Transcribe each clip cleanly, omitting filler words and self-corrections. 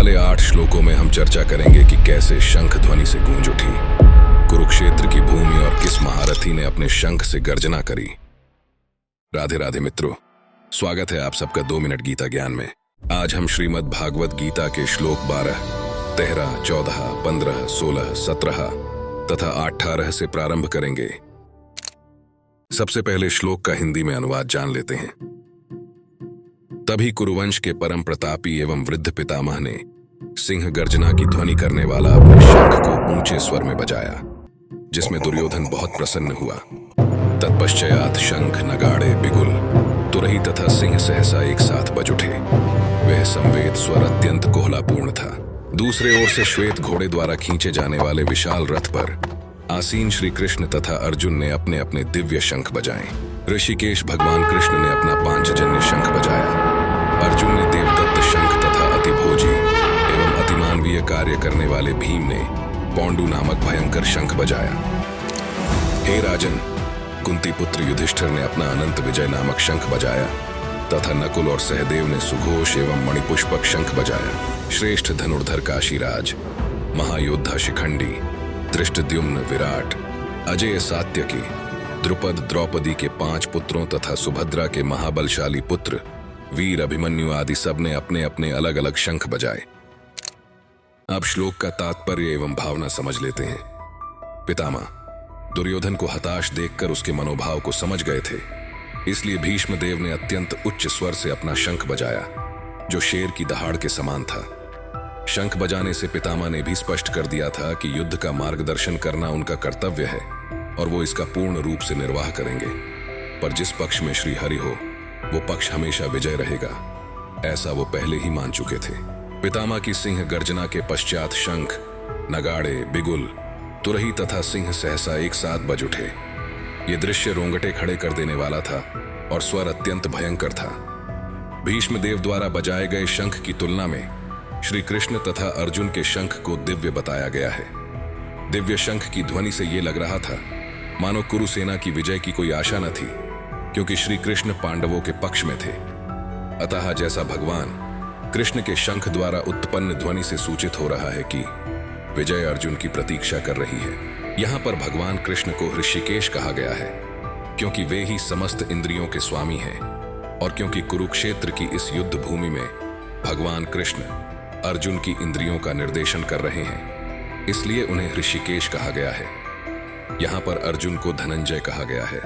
वाले 8 श्लोकों में हम चर्चा करेंगे कि कैसे शंख ध्वनि से गूंज उठी कुरुक्षेत्र की भूमि और किस महारथी ने अपने शंख से गर्जना करी। राधे राधे मित्रों, स्वागत है आप सबका 2 मिनट गीता ज्ञान में। आज हम श्रीमद् भागवत गीता के श्लोक 12, 13, 14, 15, 16, 17 तथा 18 से प्रारंभ करेंगे। सबसे पहले श्लोक का हिंदी में अनुवाद जान लेते हैं। तभी कुरुवंश के परम प्रतापी एवं वृद्ध पितामह ने सिंह गर्जना की ध्वनि करने वाला अपने शंख को ऊंचे स्वर में बजाया, जिसमें दुर्योधन बहुत प्रसन्न हुआ। तत्पश्चात शंख, नगाड़े, बिगुल, तुरही तथा सिंह सहसा एक साथ बज उठे। वह संवेद स्वर अत्यंत कोहलापूर्ण था। दूसरे ओर से श्वेत घोड़े द्वारा खींचे जाने वाले विशाल रथ पर आसीन श्री कृष्ण तथा अर्जुन ने अपने अपने दिव्य शंख बजाए। ऋषिकेश भगवान कृष्ण ने अपना पांचजन्य शंख बजाया। अर्जुन ने देवदत्त शंख तथा अतिभोजी एवं अतिमानवीय कार्य करने वाले भीम ने पौंडू नामक भयंकर शंख बजाया। हे राजन, कुंती पुत्र युधिष्ठिर ने अपना अनंत विजय नामक शंख बजाया तथा नकुल और सहदेव ने सुघोष एवं मणिपुष्पक शंख बजाया। श्रेष्ठ धनुर्धर काशीराज, महायोद्धा शिखंडी, धृष्टद्युम्न, विराट, अजय सात्यकी, द्रुपद, द्रौपदी के 5 पुत्रों तथा सुभद्रा के महाबलशाली पुत्र वीर अभिमन्यु आदि सब ने अपने अपने अलग अलग शंख बजाए। अब श्लोक का तात्पर्य एवं भावना समझ लेते हैं। पितामह दुर्योधन को हताश देखकर उसके मनोभाव को समझ गए थे, इसलिए भीष्म देव ने अत्यंत उच्च स्वर से अपना शंख बजाया, जो शेर की दहाड़ के समान था। शंख बजाने से पितामह ने भी स्पष्ट कर दिया था कि युद्ध का मार्गदर्शन करना उनका कर्तव्य है और वो इसका पूर्ण रूप से निर्वाह करेंगे। पर जिस पक्ष में श्री हरि हो, वो पक्ष हमेशा विजय रहेगा, ऐसा वो पहले ही मान चुके थे। पितामह की सिंह गर्जना के पश्चात शंख, नगाड़े, बिगुल, तुरही तथा सिंह सहसा एक साथ बज उठे। ये दृश्य रोंगटे खड़े कर देने वाला था और स्वर अत्यंत भयंकर था। भीष्म देव द्वारा बजाए गए शंख की तुलना में श्री कृष्ण तथा अर्जुन के शंख को दिव्य बताया गया है। दिव्य शंख की ध्वनि से ये लग रहा था मानो कुरुसेना की विजय की कोई आशा न थी, क्योंकि श्री कृष्ण पांडवों के पक्ष में थे। अतः जैसा भगवान कृष्ण के शंख द्वारा उत्पन्न ध्वनि से सूचित हो रहा है कि विजय अर्जुन की प्रतीक्षा कर रही है। यहाँ पर भगवान कृष्ण को ऋषिकेश कहा गया है, क्योंकि वे ही समस्त इंद्रियों के स्वामी हैं, और क्योंकि कुरुक्षेत्र की इस युद्ध भूमि में भगवान कृष्ण अर्जुन की इंद्रियों का निर्देशन कर रहे हैं, इसलिए उन्हें ऋषिकेश कहा गया है। यहाँ पर अर्जुन को धनंजय कहा गया है,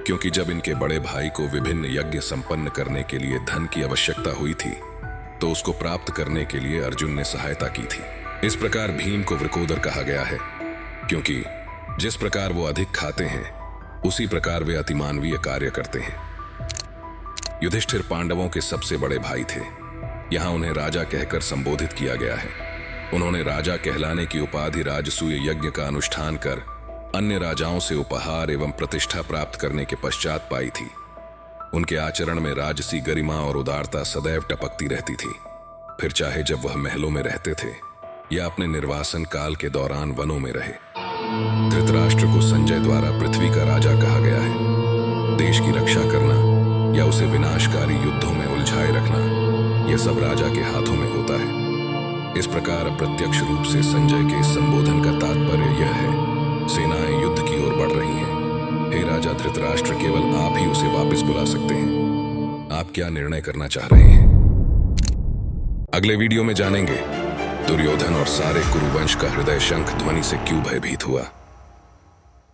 क्योंकि जब इनके बड़े भाई को विभिन्न यज्ञ संपन्न करने के लिए धन की आवश्यकता हुई थी, तो उसको प्राप्त करने के लिए अर्जुन ने सहायता की थी। इस प्रकार भीम को वृकोदर कहा गया है, क्योंकि जिस प्रकार वो अधिक खाते हैं, उसी प्रकार वे अतिमानवीय कार्य करते हैं। युधिष्ठिर पांडवों के सबसे बड़े भाई थे। यहाँ उन्हें राजा कहकर संबोधित किया गया है। उन्होंने राजा कहलाने की उपाधि राजसूय यज्ञ का अनुष्ठान कर अन्य राजाओं से उपहार एवं प्रतिष्ठा प्राप्त करने के पश्चात पाई थी। उनके आचरण में राजसी गरिमा और उदारता सदैव टपकती रहती थी, फिर चाहे जब वह महलों में रहते थे या अपने निर्वासन काल के दौरान वनों में रहे। धृतराष्ट्र को संजय द्वारा पृथ्वी का राजा कहा गया है। देश की रक्षा करना या उसे विनाशकारी युद्धों में उलझाए रखना, यह सब राजा के हाथों में होता है। इस प्रकार अप्रत्यक्ष रूप से संजय के इस संबोधन का तात्पर्य यह है, सेनाएं युद्ध की ओर बढ़ रही हैं। हे राजा धृतराष्ट्र, केवल आप ही उसे वापस बुला सकते हैं। आप क्या निर्णय करना चाह रहे हैं? अगले वीडियो में जानेंगे दुर्योधन और सारे कुरुवंश का हृदय शंख ध्वनि से क्यों भयभीत हुआ।